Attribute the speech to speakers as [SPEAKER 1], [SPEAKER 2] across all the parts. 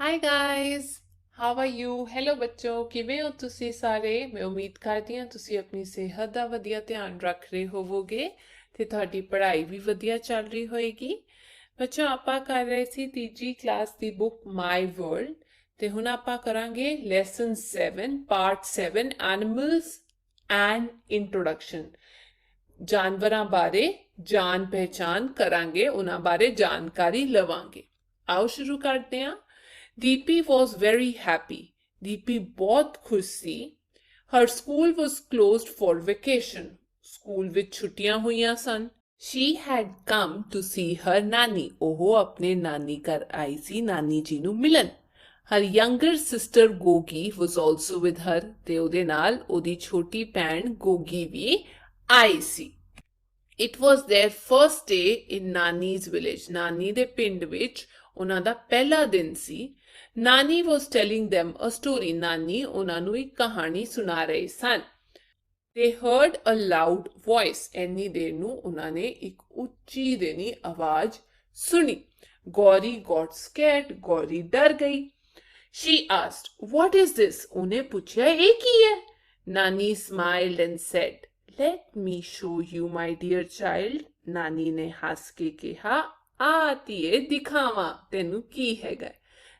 [SPEAKER 1] High guys how are you hello ਬੱਚੋ ਕਿਵੇਂ ਹੋ ਤੁਸੀਂ ਸਾਰੇ ਮੈਂ ਉਮੀਦ ਕਰਦੀ ਹਾਂ ਤੁਸੀਂ ਆਪਣੀ ਸਿਹਤ ਦਾ ਵਧੀਆ ਧਿਆਨ ਰੱਖ ਰਹੇ ਹੋਵੋਗੇ ਤੇ ਤੁਹਾਡੀ ਪੜ੍ਹਾਈ ਵੀ ਵਧੀਆ ਚੱਲ ਰਹੀ ਹੋਏਗੀ ਬੱਚੋ ਆਪਾਂ ਕਰ ਰਹੇ ਸੀ ਤੀਜੀ ਕਲਾਸ ਦੀ ਬੁੱਕ ਮਾਈ ਵਰਲਡ ਤੇ ਹੁਣ ਆਪਾਂ ਕਰਾਂਗੇ lesson 7 part 7 animals and introduction ਜਾਨਵਰਾਂ ਬਾਰੇ ਜਾਣ ਪਹਿਚਾਨ ਕਰਾਂਗੇ ਉਹਨਾਂ ਬਾਰੇ ਜਾਣਕਾਰੀ ਲਵਾਂਗੇ ਆਓ ਸ਼ੁਰੂ ਕਰਦੇ ਹਾਂ Deepi was very happy. Deepi बहुत खुश सी. Her school was closed for vacation. School ਵਿੱਚ ਛੁੱਟੀਆਂ ਹੋਈਆਂ ਸਨ. She had come to see her nanny. ਉਹ ਆਪਣੇ ਨਾਨੀ ਘਰ ਆਈ ਸੀ ਨਾਨੀ ਜੀ ਨੂੰ ਮਿਲਣ. Her younger sister Gogi was also with her. ਤੇ ਉਹਦੇ ਨਾਲ ਉਹਦੀ ਛੋਟੀ ਭੈਣ ਗੋਗੀ ਵੀ ਆਈ ਸੀ. It was their first day in Nani's village. ਨਾਨੀ ਦੇ ਪਿੰਡ ਵਿੱਚ ਉਹਨਾਂ ਦਾ ਪਹਿਲਾ ਦਿਨ ਸੀ. Nani was telling them a story. Nani ਉਹਨਾਂ ਨੂੰ ਇੱਕ ਕਹਾਣੀ ਸੁਣਾ ਰਹੇ ਸਨ. They heard a loud voice. ਇੰਨੀ ਦੇਰ ਨੂੰ ਉਹਨਾਂ ਨੇ ਇੱਕ ਉੱਚੀ ਦੇਣੀ ਆਵਾਜ਼ ਸੁਣੀ. Gauri got scared. ਗੌਰੀ ਡਰ ਗਈ. She asked, "What is this?" ਉਹਨੇ ਪੁੱਛਿਆ ਇਹ ਕੀ ਹੈ? Nani smiled and said, "Let me show you, my dear child." ਨਾਨੀ ਨੇ ਹੱਸ ਕੇ ਕਿਹਾ ਆ ਧੀਏ ਦਿਖਾਵਾਂ ਤੈਨੂੰ ਕੀ ਹੈਗਾ.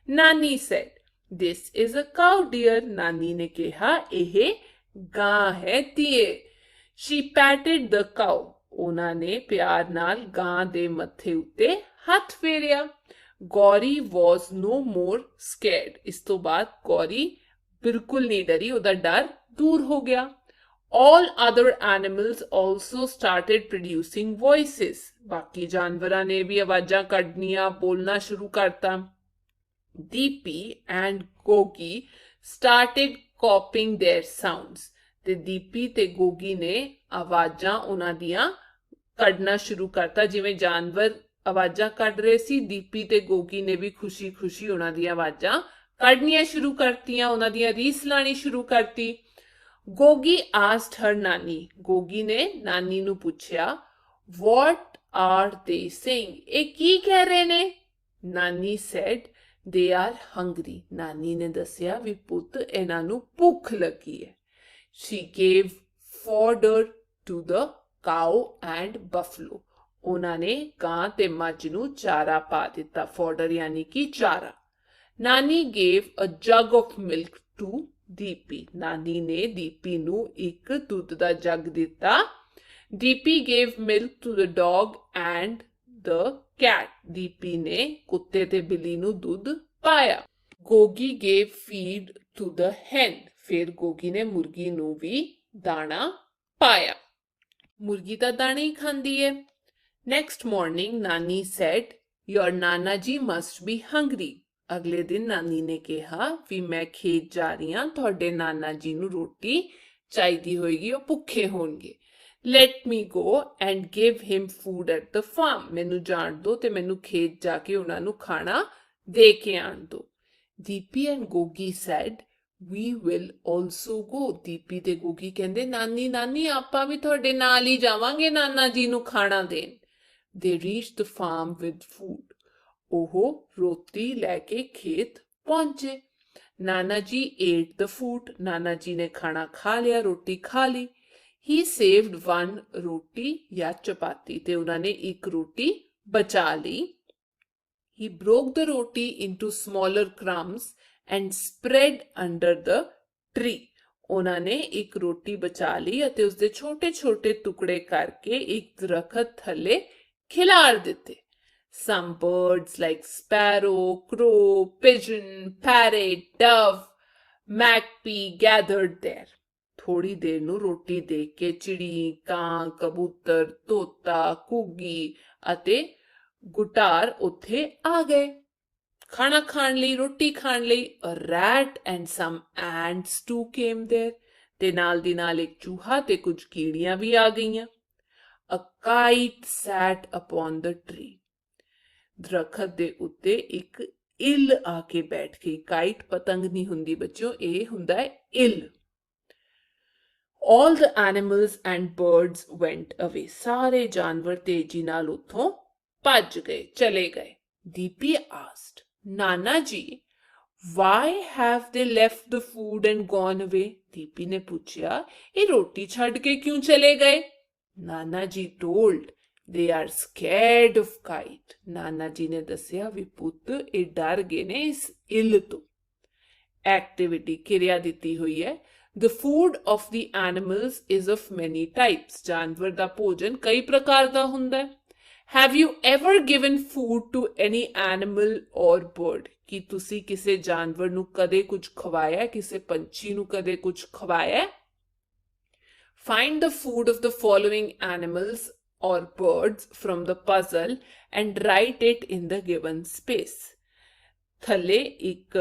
[SPEAKER 1] ਨਾਨੀ said, "This is a cow, dear." ਨਾਨੀ ਨੇ ਕਿਹਾ ਇਹ ਗਾਂ ਹੈ ਧੀਏ. She patted the cow. ਉਹਨਾਂ ਨੇ ਪਿਆਰ ਨਾਲ ਗਾਂ ਦੇ ਮੱਥੇ ਉੱਤੇ ਹੱਥ ਫੇਰਿਆ. Gauri was no more scared. ਇਸ ਤੋਂ ਬਾਅਦ ਗੌਰੀ ਬਿਲਕੁਲ ਨਹੀਂ ਡਰੀ ਉਹਦਾ ਡਰ ਦੂਰ ਹੋ ਗਿਆ. All other animals also started producing voices. ਬਾਕੀ ਜਾਨਵਰਾਂ ਨੇ ਵੀ ਆਵਾਜ਼ਾਂ ਕੱਢਣੀਆਂ ਬੋਲਣਾ ਸ਼ੁਰੂ ਕਰਤਾ. Deepi and Gogi started copying their sounds. ਤੇ ਦੀਪੀ ਤੇ ਗੋਗੀ ਨੇ ਆਵਾਜ਼ਾਂ ਉਹਨਾਂ ਦੀਆਂ ਕੱਢਣਾ ਸ਼ੁਰੂ ਕਰਤਾ ਜਿਵੇਂ ਜਾਨਵਰ ਆਵਾਜ਼ਾਂ ਕੱਢ ਰਹੇ ਸੀ ਦੀਪੀ ਤੇ ਗੋਗੀ ਨੇ ਵੀ ਖੁਸ਼ੀ-ਖੁਸ਼ੀ ਉਹਨਾਂ ਦੀਆਂ ਆਵਾਜ਼ਾਂ ਕੱਢਣੀਆਂ ਸ਼ੁਰੂ ਕਰਤੀਆਂ ਉਹਨਾਂ ਦੀਆਂ ਰੀਸ ਲਾਣੀ ਸ਼ੁਰੂ ਕਰਤੀ. Gogi asked her nanny. Gogi ਨੇ ਨਾਨੀ ਨੂੰ ਪੁੱਛਿਆ what are they saying? ਇਹ ਕੀ ਕਹਿ ਰਹੇ ਨੇ? ਨਾਨੀ said they are hungry. ਨਾਨੀ ਨੇ ਦੱਸਿਆ ਵੀ ਪੁੱਤ ਇਹਨਾਂ ਨੂੰ ਭੁੱਖ ਲੱਗੀ ਹੈ. She gave fodder to the cow and buffalo. ਉਹਨਾਂ ਨੇ ਗਾਂ ਤੇ ਮੱਝ ਨੂੰ ਚਾਰਾ ਪਾ ਦਿੱਤਾ. fodder ਯਾਨੀ ਕਿ ਚਾਰਾ. ਨਾਨੀ gave a jug of milk to Deepi. ਨਾਨੀ ਨੇ ਦੀਪੀ ਨੂੰ ਇੱਕ ਦੁੱਧ ਦਾ ਜੱਗ ਦਿੱਤਾ. Deepi gave milk to the dog and the cat. Deepi ਨੇ ਕੁੱਤੇ ਤੇ ਬਿੱਲੀ ਨੂੰ ਦੁੱਧ ਪਾਇਆ. Gogi gave feed to the hen. ਫਿਰ ਗੋਗੀ ਨੇ ਮੁਰਗੀ ਨੂੰ ਵੀ ਦਾਣਾ ਪਾਇਆ. ਮੁਰਗੀ ਤਾਂ ਦਾਣੇ ਹੀ ਖਾਂਦੀ ਹੈ. Next morning, ਨਾਨੀ said, "Your Nana ji must be hungry." ਅਗਲੇ ਦਿਨ ਨਾਨੀ ਨੇ ਕਿਹਾ ਵੀ ਮੈਂ ਖੇਤ ਜਾ ਰਹੀ ਹਾਂ ਤੁਹਾਡੇ ਨਾਨਾ ਜੀ ਨੂੰ ਰੋਟੀ ਚਾਹੀਦੀ ਹੋਏਗੀ ਉਹ ਭੁੱਖੇ ਹੋਣਗੇ. Let me go and give him food at the farm. ਮੈਨੂੰ ਜਾਣ ਦਿਓ ਤੇ ਮੈਨੂੰ ਖੇਤ ਜਾ ਕੇ ਉਹਨਾਂ ਨੂੰ ਖਾਣਾ ਦੇ ਕੇ ਆਣ ਦਿਓ. Deepi and Gogi said, "We will also go." Deepi ਤੇ ਗੋਗੀ ਕਹਿੰਦੇ ਨਾਨੀ ਆਪਾਂ ਵੀ ਤੁਹਾਡੇ ਨਾਲ ਹੀ ਜਾਵਾਂਗੇ ਨਾਨਾ ਜੀ ਨੂੰ ਖਾਣਾ ਦੇਣ. They reached the farm with food. ਉਹ ਰੋਟੀ ਲੈ ਕੇ ਖੇਤ ਪਹੁੰਚੇ. Nana ji ate the food. Nana ji ਨੇ ਖਾਣਾ ਖਾ ਲਿਆ ਰੋਟੀ ਖਾ ਲਈ. He saved one ਰੋਟੀ ਜਾਂ ਚਪਾਤੀ ਤੇ ਉਹਨਾਂ ਨੇ ਇੱਕ ਰੋਟੀ ਬਚਾ ਲਈ. He broke the roti into smaller crumbs and spread under the tree. ਉਹਨਾਂ ਨੇ ਇੱਕ ਰੋਟੀ ਬਚਾ ਲਈ ਅਤੇ ਉਸਦੇ ਛੋਟੇ-ਛੋਟੇ ਟੁਕੜੇ ਕਰਕੇ ਇੱਕ ਦਰਖਤ ਥੱਲੇ ਖਿਲਾਰ ਦਿੱਤੇ. Some birds like sparrow, crow, pigeon, parrot, dove, magpie gathered there. ਥੋੜੀ ਦੇਰ ਨੂੰ ਰੋਟੀ ਦੇਖ ਕੇ ਚਿੜੀ, ਕਾਂ, ਕਬੂਤਰ, ਤੋਤਾ, ਘੁੱਗੀ ਅਤੇ ਗੁਟਾਰ ਉੱਥੇ ਆ ਗਏ ਖਾਣਾ ਖਾਣ ਲਈ ਰੋਟੀ ਖਾਣ ਲਈ. A rat and some ants too came there. ਤੇ ਨਾਲ ਦੀ ਨਾਲ ਇੱਕ ਚੂਹਾ ਤੇ ਕੁਝ ਕੀੜੀਆਂ ਵੀ ਆ ਗਈਆਂ. A kite sat upon the tree. ਦਰਖਤ ਦੇ ਉੱਤੇ ਇੱਕ ਇੱਲ ਆ ਕੇ ਬੈਠ ਗਈ. ਕਾਈਟ ਪਤੰਗ ਨਹੀਂ ਹੁੰਦੀ ਬੱਚਿਓ ਇਹ ਹੁੰਦਾ ਹੈ ਇੱਲ. All the animals and birds went away. ਸਾਰੇ ਜਾਨਵਰ ਤੇਜ਼ੀ ਨਾਲ ਉੱਥੋਂ ਭੱਜ ਗਏ ਚਲੇ ਗਏ. Deepi asked, "Nana ji, Why have they left the food and gone away? Deepi ने पूछा, ये रोटी छड़ के क्यों चले गए? नाना जी told, they are scared of kite. नाना जी ने दसिया भी पुत ये डर गए ने इस इल तो। एक्टिविटी किरिया दिती हुई है। The food of the animals is of many types. जानवर दा भोजन कई प्रकार दा हुंदा है। Have you ever given food to any animal or bird? कि तुसी किसे जानवर ਨੂੰ ਕਦੇ ਕੁਝ ਖਵਾਇਆ, ਕਿਸੇ ਪੰਛੀ ਨੂੰ ਕਦੇ ਕੁਝ ਖਵਾਇਆ? Find the food of the following animals or birds from the puzzle and write it in the given space. ਥੱਲੇ ਇੱਕ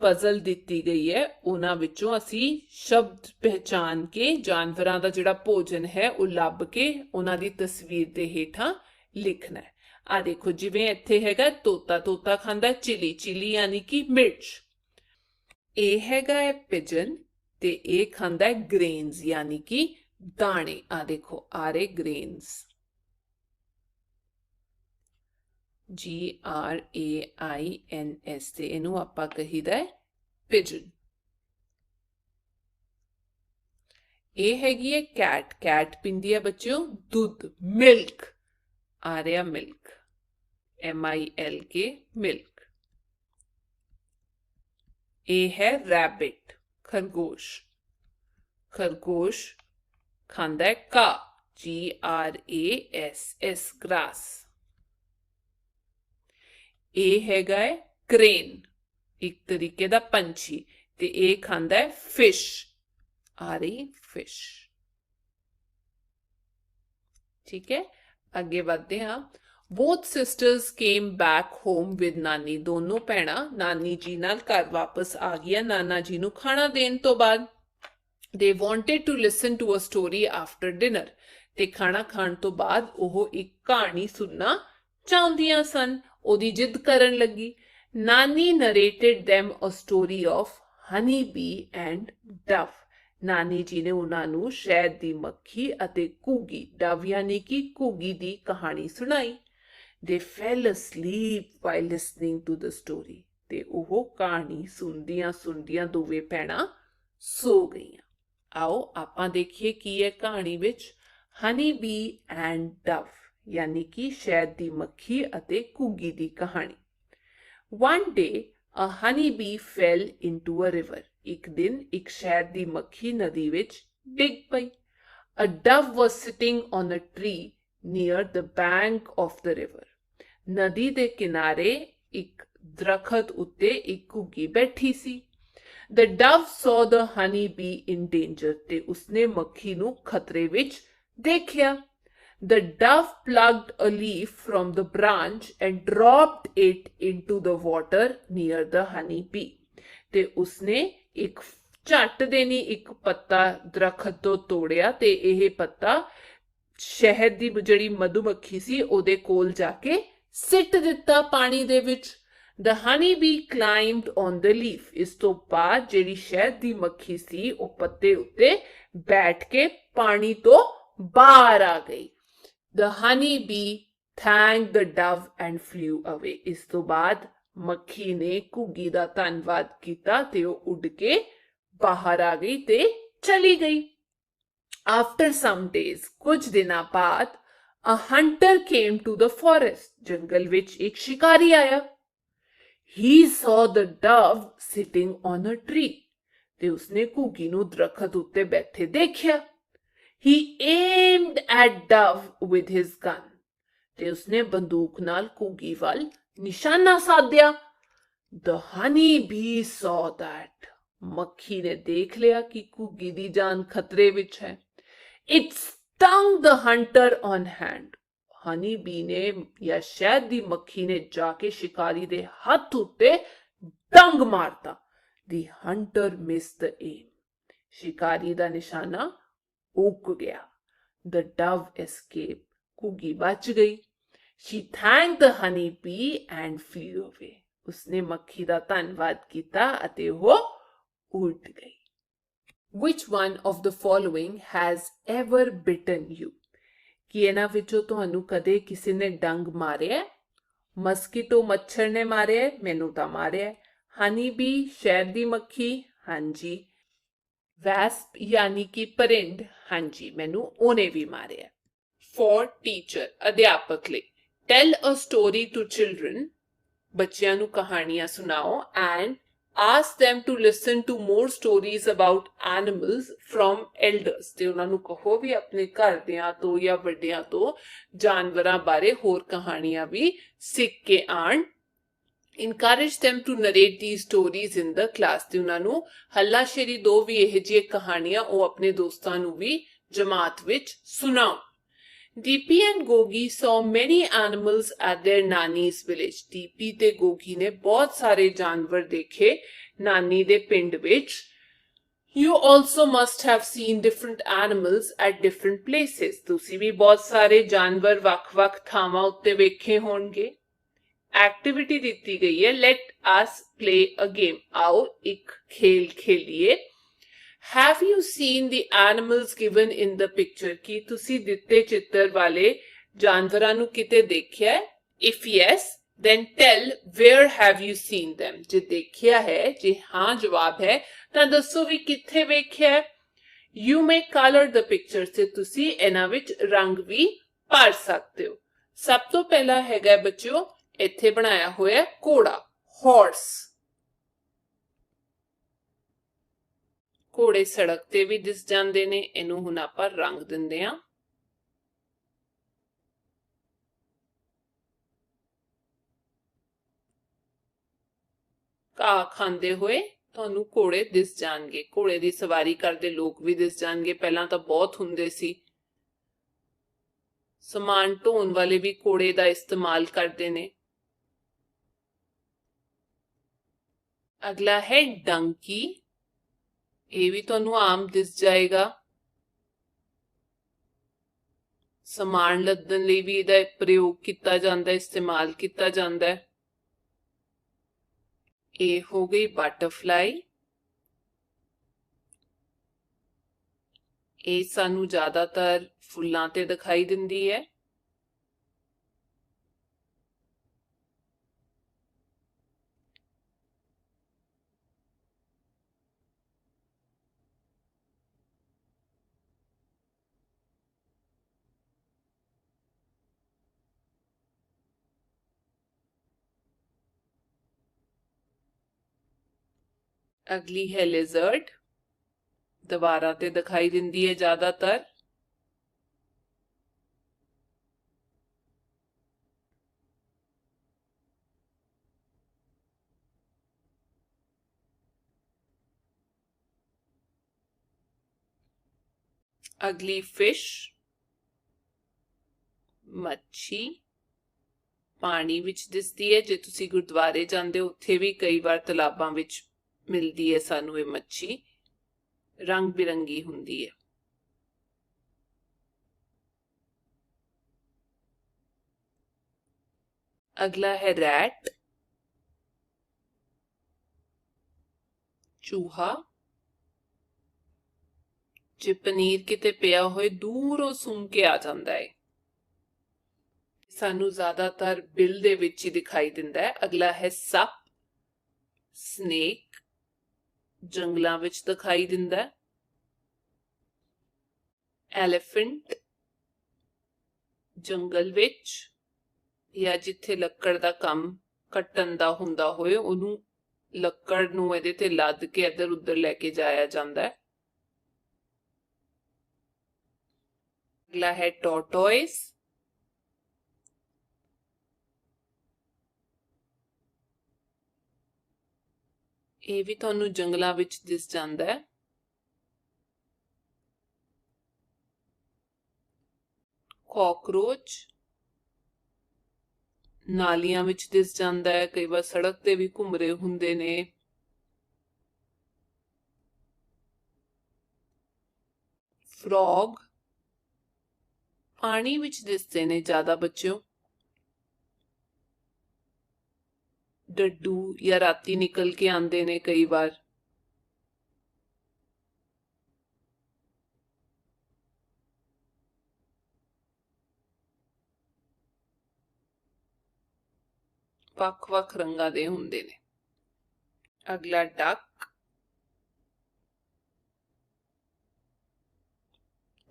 [SPEAKER 1] ਪਜ਼ਲ ਦਿੱਤੀ ਗਈ ਹੈ, ਉਹਨਾਂ ਵਿੱਚੋਂ ਅਸੀਂ ਸ਼ਬਦ ਪਹਿਚਾਨ ਕੇ ਜਾਨਵਰਾਂ ਦਾ ਜਿਹੜਾ ਭੋਜਨ ਹੈ ਉਹ ਲੱਭ ਕੇ ਉਹਨਾਂ ਦੀ ਤਸਵੀਰ ਦੇ ਹੇਠਾਂ ਲਿਖਣਾ ਹੈ। ਆ ਦੇਖੋ, ਜਿਵੇਂ ਇੱਥੇ ਹੈਗਾ ਤੋਤਾ, ਤੋਤਾ ਖਾਂਦਾ ਚਿਲੀ, ਚਿਲੀ ਯਾਨੀ ਕਿ ਮਿਰਚ। ਇਹ ਹੈਗਾ ਹੈ ਪਿਜਨ ਤੇ ਇਹ ਖਾਂਦਾ ਹੈ ਗ੍ਰੇਨਸ ਯਾਨੀ ਕਿ ਦਾਣੇ। ਆ ਦੇਖੋ ਆ ਰਹੇ ਗ੍ਰੇਨਸ, GRAINS ਤੇ ਇਹਨੂੰ ਆਪਾਂ ਕਹੀਦਾ ਹੈ ਪਿਜਨ। ਇਹ ਹੈਗੀ ਹੈ ਕੈਟ, ਕੈਟ ਪੀਂਦੀ ਹੈ ਬੱਚਿਓ ਦੁੱਧ, ਮਿਲਕ। ਆ ਰਿਹਾ ਮਿਲਕ, MILK ਮਿਲਕ। ਇਹ ਹੈ ਰੈਬਿਟ, ਖਰਗੋਸ਼, ਖਰਗੋਸ਼ ਖਾਂਦਾ ਹੈ ਘਾ, GRASS ਗ੍ਰਾਸ। ਇਹ ਹੈਗਾ ਹੈ ਕ੍ਰੇਨ, ਇੱਕ ਤਰੀਕੇ ਦਾ ਪੰਛੀ ਤੇ ਇਹ ਖਾਂਦਾ ਹੈ ਫਿਸ਼। ਆ ਰਹੀ ਫਿਸ਼। ਠੀਕ ਹੈ, ਅੱਗੇ ਵਧਦੇ ਹਾਂ। Both sisters came back home with ਨਾਨੀ। ਦੋਨੋਂ ਭੈਣਾਂ ਨਾਨੀ ਜੀ ਨਾਲ ਘਰ ਵਾਪਸ ਆ ਗਈਆਂ ਨਾਨਾ ਜੀ ਨੂੰ ਖਾਣਾ ਦੇਣ ਤੋਂ ਬਾਅਦ। They wanted to listen to a story after dinner। ਤੇ ਖਾਣਾ ਖਾਣ ਤੋਂ ਬਾਅਦ ਉਹ ਇੱਕ ਕਹਾਣੀ ਸੁਣਨਾ ਚਾਹੁੰਦੀਆਂ ਸਨ। ਉਹਦੀ ਜਿੱਦ ਕਰਨ ਲੱਗੀ। ਨਾਨੀ narrated them a story of honey bee and dove। ਨਾਨੀ ਜੀ ਨੇ ਉਹਨਾਂ ਨੂੰ ਸ਼ਹਿਦ ਦੀ ਮੱਖੀ ਅਤੇ ਘੁੱਗੀ, ਡਵ ਯਾਨੀ ਕਿ ਘੁੱਗੀ ਦੀ ਕਹਾਣੀ ਸੁਣਾਈ। They fell asleep while listening to the story। ਤੇ ਉਹ ਕਹਾਣੀ ਸੁਣਦਿਆਂ ਸੁਣਦਿਆਂ ਦੋਵੇਂ ਭੈਣਾਂ ਸੋ ਗਈਆਂ। ਆਓ ਆਪਾਂ ਦੇਖੀਏ ਕੀ ਹੈ ਕਹਾਣੀ ਵਿੱਚ। ਹਨੀ ਬੀ ਐਂਡ ਡਵ ਯਾਨੀ ਕਿ ਸ਼ਹਿਦ ਦੀ ਮੱਖੀ ਅਤੇ ਘੁੱਗੀ ਦੀ ਕਹਾਣੀ। One day a honey bee fell into a river। ਇੱਕ ਦਿਨ ਇੱਕ ਸ਼ਹਿਦ ਦੀ ਮੱਖੀ ਨਦੀ ਵਿੱਚ ਡਿੱਗ ਪਈ। A dove was sitting on a tree near the bank of the river। ਨਦੀ ਦੇ ਕਿਨਾਰੇ ਇੱਕ ਦਰਖਤ ਉੱਤੇ ਇੱਕ ਘੁੱਗੀ ਬੈਠੀ ਸੀ। The dove saw the honey bee in danger। ਤੇ ਉਸਨੇ ਮੱਖੀ ਨੂੰ ਖਤਰੇ ਵਿੱਚ ਦੇਖਿਆ। The dove plucked a leaf from the branch and dropped it into the water near the honey bee। ਤੇ ਉਸਨੇ ਇੱਕ ਝੱਟ ਦੇਣੀ ਇੱਕ ਪੱਤਾ ਦਰਖਤ ਤੋਂ ਤੋੜਿਆ ਤੇ ਇਹ ਪੱਤਾ ਸ਼ਹਿਦ ਦੀ ਜਿਹੜੀ ਮਧੂਮੱਖੀ ਸੀ ਉਹਦੇ ਕੋਲ ਜਾ ਕੇ ਸਿੱਟ ਦਿੱਤਾ ਪਾਣੀ ਦੇ ਵਿੱਚ। The honey bee climbed on the leaf। ਇਸ ਤੋਂ ਬਾਅਦ ਜਿਹੜੀ ਸ਼ਹਿਦ ਦੀ ਮੱਖੀ ਸੀ ਉਹ ਪੱਤੇ ਉੱਤੇ ਬੈਠ ਕੇ ਪਾਣੀ ਤੋਂ ਬਾਹਰ ਆ ਗਈ। The honey bee thanked the dove and flew away। ਇਸ ਤੋਂ ਬਾਅਦ ਮੱਖੀ ਨੇ ਘੁੱਗੀ ਦਾ ਧੰਨਵਾਦ ਕੀਤਾ ਤੇ ਉਹ ਉੱਡ ਕੇ ਬਾਹਰ ਆ ਗਈ ਤੇ ਚਲੀ ਗਈ। After some days, ਕੁਝ ਦਿਨਾਂ ਬਾਅਦ a hunter came to the forest। ਜੰਗਲ ਵਿੱਚ ਇੱਕ ਸ਼ਿਕਾਰੀ ਆਇਆ। He saw the dove sitting on a tree। ਤੇ ਉਸਨੇ ਘੁੱਗੀ ਨੂੰ ਦਰਖਤ ਉੱਤੇ ਬੈਠੇ ਦੇਖਿਆ। He aimed at dove with his gun। ਤੇ ਉਸਨੇ ਬੰਦੂਕ ਨਾਲ ਘੁੱਗੀ ਵੱਲ ਨਿਸ਼ਾਨਾ ਸਾਧਿਆ। The honey bee saw that। ਮੱਖੀ ਨੇ ਦੇਖ ਲਿਆ ਕਿ ਘੁੱਗੀ ਦੀ ਜਾਨ ਖਤਰੇ ਵਿੱਚ ਹੈ। It stung the hunter on hand। Honey B ਨੇ ਜਾਂ ਸ਼ਹਿਦ ਦੀ ਮੱਖੀ ਨੇ ਜਾ ਕੇ ਸ਼ਿਕਾਰੀ ਦੇ ਹੱਥ ਉੱਤੇ ਡੰਗ ਮਾਰਤਾ। The hunter missed the aim। ਸ਼ਿਕਾਰੀ ਦਾ ਨਿਸ਼ਾਨਾ ਉੱਗ ਗਿਆ। The dove escaped। ਘੁੱਗੀ ਬਚ ਗਈ। She thanked the honey bee and flew away। ਉਸਨੇ ਮੱਖੀ ਦਾ ਧੰਨਵਾਦ ਕੀਤਾ ਅਤੇ ਉਹ ਉੱਡ ਗਈ। Which one of the following has ever bitten you? ਕਿ ਇਹਨਾਂ ਵਿੱਚੋਂ ਤੁਹਾਨੂੰ ਕਦੇ ਕਿਸੇ ਨੇ ਡੰਗ ਮਾਰਿਆ? ਮਸਕੀਟੋ ਮੱਛਰ ਨੇ ਮਾਰਿਆ? ਮੈਨੂੰ ਤਾਂ ਮਾਰਿਆ। हनी बी शहद दी मक्खी, हाँ जी। वैस्प यानी कि परिंद, हाँ जी, मैनू ओने भी मारिया। फॉर टीचर अध्यापक ਲਈ tell a story to children, बच्चियां नू कहानियां सुनाओ, and ask them to listen to more stories about animals from elders, ਤੇ ਉਹਨਾਂ ਨੂੰ ਕਹੋ ਵੀ ਆਪਣੇ ਘਰਦਿਆਂ ਤੋਂ ਜਾਂ ਵੱਡਿਆਂ ਤੋਂ ਜਾਨਵਰਾਂ ਬਾਰੇ ਹੋਰ ਕਹਾਣੀਆਂ ਵੀ ਸਿੱਖ ਕੇ ਆਣ। encourage them to narrate these stories in the class, ਤੇ ਉਹਨਾਂ ਨੂੰ ਹੱਲਾਸ਼ੇਰੀ ਦੋ ਵੀ ਇਹ ਜਿਹੀ ਕਹਾਣੀਆਂ ਉਹ ਆਪਣੇ ਦੋਸਤਾਂ ਨੂੰ ਵੀ ਜਮਾਤ ਵਿੱਚ ਸੁਣਾਓ। DP and Gogi saw many animals at their Nani's village. DP ਤੇ ਗੋਗੀ ਨੇ ਬਹੁਤ ਸਾਰੇ ਜਾਨਵਰ ਦੇਖੇ ਨਾਨੀ ਦੇ ਪਿੰਡ ਵਿੱਚ। You also must have seen different animals at different places. ਤੁਸੀਂ ਵੀ ਬਹੁਤ ਸਾਰੇ ਜਾਨਵਰ ਵੱਖ-ਵੱਖ ਥਾਵਾਂ ਉੱਤੇ ਵੇਖੇ ਹੋਣਗੇ। ਐਕਟੀਵਿਟੀ ਦਿੱਤੀ ਗਈ ਹੈ, let us play a game, ਆਓ ਇੱਕ ਖੇਲ ਖੇਲੀਏ। Have you seen the animals given in the picture? ਕੀ ਤੁਸੀਂ ਦਿੱਤੇ ਚਿੱਤਰ ਵਾਲੇ ਜਾਨਵਰਾਂ ਨੂੰ ਕਿਤੇ ਦੇਖਿਆ ਹੈ? If yes, then tell where have you seen them? ਜੇ ਦੇਖਿਆ ਹੈ, ਜੇ ਹਾਂ ਜਵਾਬ ਹੈ ਤਾਂ ਦੱਸੋ ਵੀ ਕਿੱਥੇ ਵੇਖਿਆ ਹੈ। You may color the pictures, ਤੇ ਤੁਸੀਂ ਇਹਨਾਂ ਵਿੱਚ ਰੰਗ ਵੀ ਭਰ ਸਕਦੇ ਹੋ। ਸਭ ਤੋਂ ਪਹਿਲਾ ਹੈਗਾ ਬੱਚਿਓ, ਇੱਥੇ ਬਣਾਇਆ ਹੋਇਆ ਘੋੜਾ, horse। ਘੋੜੇ ਸੜਕ ਤੇ ਵੀ ਦਿਸ ਜਾਂਦੇ ਨੇ, ਇਹਨੂੰ ਹੁਣ ਆਪਾਂ ਰੰਗ ਦਿੰਦੇ ਆ। ਘਾਹ ਖਾਂਦੇ ਹੋਏ ਤੁਹਾਨੂੰ ਘੋੜੇ ਦਿਸ ਜਾਣਗੇ। ਘੋੜੇ ਦੀ ਸਵਾਰੀ ਕਰਦੇ ਲੋਕ ਵੀ ਦਿਸ ਜਾਣਗੇ, ਪਹਿਲਾਂ ਤਾਂ ਬਹੁਤ ਹੁੰਦੇ ਸੀ। ਸਮਾਨ ਢੋਣ ਵਾਲੇ ਵੀ ਘੋੜੇ ਦਾ ਇਸਤੇਮਾਲ ਕਰਦੇ ਨੇ। ਅਗਲਾ ਹੈ ਡੰਕੀ, ਇਹ ਵੀ ਤੁਹਾਨੂੰ ਆਮ ਦਿਸ ਜਾਏਗਾ। ਸਮਾਨ ਲੱਦਣ ਲਈ ਵੀ ਇਹਦਾ ਪ੍ਰਯੋਗ ਕੀਤਾ ਜਾਂਦਾ, ਇਸਤੇਮਾਲ ਕੀਤਾ ਜਾਂਦਾ ਹੈ। ਇਹ ਹੋ ਗਈ ਬਟਰਫਲਾਈ, ਇਹ ਸਾਨੂੰ ਜ਼ਿਆਦਾਤਰ ਫੁੱਲਾਂ ਤੇ ਦਿਖਾਈ ਦਿੰਦੀ ਹੈ। ਅਗਲੀ ਹੈ ਲਿਜ਼ਰਡ, ਦੀਵਾਰਾਂ ਤੇ ਦਿਖਾਈ ਦਿੰਦੀ ਹੈ ਜ਼ਿਆਦਾਤਰ। ਅਗਲੀ ਫਿਸ਼, ਮੱਛੀ, ਪਾਣੀ ਵਿੱਚ ਦਿਸਦੀ ਹੈ। ਜੇ ਤੁਸੀਂ ਗੁਰਦੁਆਰੇ ਜਾਂਦੇ ਹੋ ਉੱਥੇ ਵੀ ਕਈ ਵਾਰ ਤਲਾਬਾਂ ਵਿੱਚ ਮਿਲਦੀ ਹੈ ਸਾਨੂੰ ਇਹ ਮੱਛੀ, ਰੰਗ ਬਿਰੰਗੀ ਹੁੰਦੀ ਹੈ। ਅਗਲਾ ਹੈ ਰੈਟ, ਚੂਹਾ। ਜੇ ਪਨੀਰ ਕਿਤੇ ਪਿਆ ਹੋਏ ਦੂਰੋਂ ਸੁੰਘ ਕੇ ਆ ਜਾਂਦਾ ਹੈ, ਸਾਨੂੰ ਜ਼ਿਆਦਾਤਰ ਬਿੱਲ ਦੇ ਵਿੱਚ ਹੀ ਦਿਖਾਈ ਦਿੰਦਾ ਹੈ। ਅਗਲਾ ਹੈ ਸੱਪ, ਸਨੇਕ, ਜੰਗਲਾਂ ਵਿੱਚ ਦਿਖਾਈ ਦਿੰਦਾ ਹੈ। ਐਲੀਫੈਂਟ, ਜੰਗਲ ਵਿੱਚ ਜਾਂ ਜਿੱਥੇ ਲੱਕੜ ਦਾ ਕੰਮ ਕੱਟਣ ਦਾ ਹੁੰਦਾ ਹੋਏ ਉਹਨੂੰ ਲੱਕੜ ਨੂੰ ਇਹਦੇ ਤੇ ਲੱਦ ਕੇ ਇੱਧਰ ਉੱਧਰ ਲੈ ਕੇ ਜਾਇਆ ਜਾਂਦਾ ਹੈ। ਅਗਲਾ ਹੈ ਟੋਰਟੋਇਸ, ਇਹ ਵੀ ਤੁਹਾਨੂੰ ਜੰਗਲਾਂ ਵਿੱਚ ਦਿਸ ਜਾਂਦਾ ਹੈ। ਕਾਕਰੋਚ, ਨਾਲੀਆਂ ਵਿੱਚ ਦਿਸ ਜਾਂਦਾ ਹੈ, ਕਈ ਵਾਰ ਸੜਕ ਤੇ ਵੀ ਘੁੰਮ ਰਹੇ ਹੁੰਦੇ ਨੇ। ਫਰੌਗ, ਪਾਣੀ ਵਿੱਚ ਦਿਸਦੇ ਨੇ ਜ਼ਿਆਦਾ ਬੱਚਿਓ। ਡੱਡੂ ਜਾਂ ਰਾਤੀ ਨਿਕਲ ਕੇ ਆਉਂਦੇ ਨੇ ਕਈ ਵਾਰ। ਵੱਖ-ਵੱਖ ਰੰਗਾਂ ਦੇ ਹੁੰਦੇ ਨੇ। ਅਗਲਾ ਡਕ,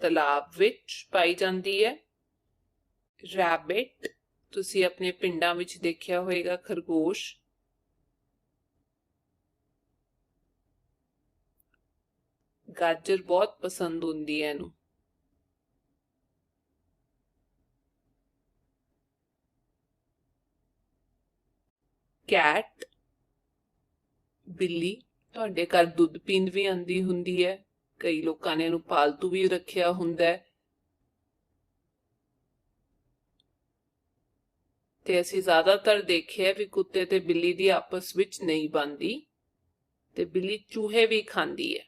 [SPEAKER 1] ਤਲਾਬ ਵਿੱਚ ਪਾਈ ਜਾਂਦੀ ਹੈ। ਰੈਬਿਟ, ਤੁਸੀਂ ਆਪਣੇ ਪਿੰਡਾਂ ਵਿੱਚ ਦੇਖਿਆ ਹੋਵੇਗਾ, ਖਰਗੋਸ਼। ਗਾਜਰ ਬਹੁਤ ਪਸੰਦ ਹੁੰਦੀ ਹੈ ਇਹਨੂੰ। ਕੈਟ, ਬਿੱਲੀ, ਤੁਹਾਡੇ ਘਰ ਦੁੱਧ ਪੀਣ ਵੀ ਆਉਂਦੀ ਹੁੰਦੀ ਹੈ, ਕਈ ਲੋਕਾਂ ਨੇ ਇਹਨੂੰ ਪਾਲਤੂ ਵੀ ਰੱਖਿਆ ਹੁੰਦਾ ਹੈ। ਤੇ ਅਸੀਂ ਜ਼ਿਆਦਾਤਰ ਦੇਖਿਆ ਵੀ ਕੁੱਤੇ ਤੇ ਬਿੱਲੀ ਦੀ ਆਪਸ ਵਿੱਚ ਨਹੀਂ ਬਣਦੀ, ਤੇ ਬਿੱਲੀ ਚੂਹੇ ਵੀ ਖਾਂਦੀ ਹੈ।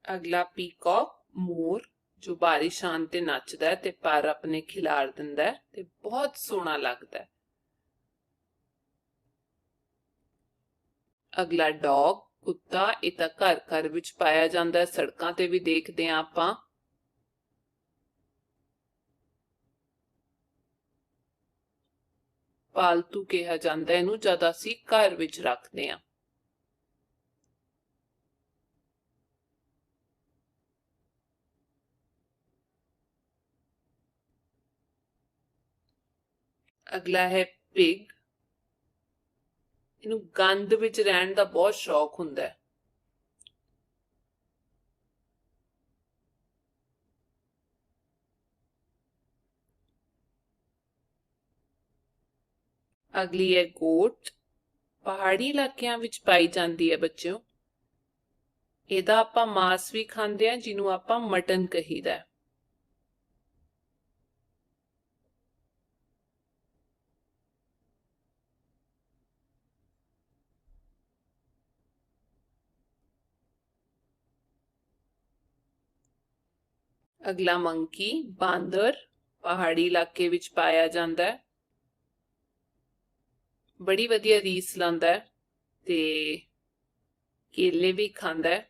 [SPEAKER 1] ਅਗਲਾ ਪੀਕੌਕ, ਮੋਰ, ਜੋ ਬਾਰਿਸ਼ ਆਉਣ ਤੇ ਨੱਚਦਾ ਹੈ ਤੇ ਪਰ ਆਪਣੇ ਖਿਲਾਰ ਦਿੰਦਾ ਹੈ ਤੇ ਬਹੁਤ ਸੋਹਣਾ ਲੱਗਦਾ ਹੈ। ਅਗਲਾ ਡੌਗ, ਕੁੱਤਾ, ਇਹ ਤਾਂ ਘਰ ਘਰ ਵਿੱਚ ਪਾਇਆ ਜਾਂਦਾ ਹੈ, ਸੜਕਾਂ ਤੇ ਵੀ ਦੇਖਦੇ ਹਾਂ ਆਪਾਂ। ਪਾਲਤੂ ਕਿਹਾ ਜਾਂਦਾ ਇਹਨੂੰ ਜਦ ਅਸੀਂ ਘਰ ਵਿੱਚ ਰੱਖਦੇ ਹਾਂ। ਅਗਲਾ ਹੈ ਪਿਗ, ਇਹਨੂੰ ਗੰਦ ਵਿੱਚ ਰਹਿਣ ਦਾ ਬਹੁਤ ਸ਼ੌਕ ਹੁੰਦਾ ਹੈ। ਅਗਲੀ ਹੈ ਗੋਟ, ਪਹਾੜੀ ਇਲਾਕਿਆਂ ਵਿੱਚ ਪਾਈ ਜਾਂਦੀ ਹੈ ਬੱਚਿਓ। ਇਹਦਾ ਆਪਾਂ ਮਾਸ ਵੀ ਖਾਂਦੇ ਹਾਂ, ਜਿਹਨੂੰ ਆਪਾਂ ਮਟਨ ਕਹੀਦਾ ਹੈ। ਅਗਲਾ ਮੰਕੀ, ਬਾਂਦਰ, ਪਹਾੜੀ ਇਲਾਕੇ ਵਿੱਚ ਪਾਇਆ ਜਾਂਦਾ ਹੈ। ਬੜੀ ਵਧੀਆ ਰੀਸ ਲਾਉਂਦਾ ਹੈ ਤੇ ਕੇਲੇ ਵੀ ਖਾਂਦਾ ਹੈ।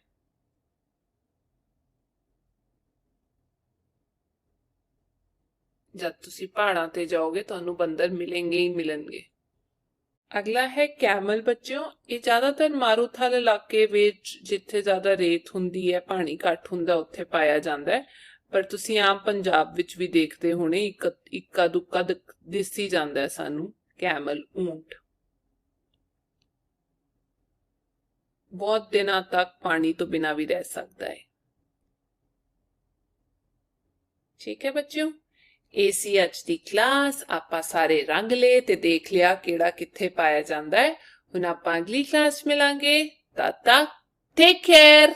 [SPEAKER 1] ਜਦ ਤੁਸੀਂ ਪਹਾੜਾਂ ਤੇ ਜਾਓਗੇ ਤੁਹਾਨੂੰ ਬੰਦਰ ਮਿਲਣਗੇ ਹੀ ਮਿਲਣਗੇ। ਅਗਲਾ ਹੈ ਕੈਮਲ ਬੱਚਿਓ, ਇਹ ਜ਼ਿਆਦਾਤਰ ਮਾਰੂਥਲ ਇਲਾਕੇ ਵਿੱਚ, ਜਿੱਥੇ ਜ਼ਿਆਦਾ ਰੇਤ ਹੁੰਦੀ ਹੈ, ਪਾਣੀ ਘੱਟ ਹੁੰਦਾ, ਉੱਥੇ ਪਾਇਆ ਜਾਂਦਾ ਹੈ। ਪਰ ਤੁਸੀਂ ਆਮ ਪੰਜਾਬ ਵਿੱਚ ਵੀ ਦੇਖਦੇ ਹੋਣੇ, ਇੱਕਾ ਦੁੱਕਾ ਦਿਸੀ ਜਾਂਦਾ ਹੈ ਸਾਨੂੰ ਕੈਮਲ, ਊਂਟ। ਬਹੁਤ ਦਿਨਾਂ ਤੱਕ ਪਾਣੀ ਤੋਂ ਬਿਨਾਂ ਵੀ ਰਹਿ ਸਕਦਾ ਹੈ। ਠੀਕ ਹੈ ਬੱਚਿਓ, ਇਹ ਸੀ ਅੱਜ ਦੀ ਕਲਾਸ। ਆਪਾਂ ਸਾਰੇ ਰੰਗ ਲਏ ਤੇ ਦੇਖ ਲਿਆ ਕਿਹੜਾ ਕਿੱਥੇ ਪਾਇਆ ਜਾਂਦਾ ਹੈ। ਹੁਣ ਆਪਾਂ ਅਗਲੀ ਕਲਾਸ ਮਿਲਾਂਗੇ। ਤਦ ਤੱਕ ਟੇਕ ਕੇਅਰ।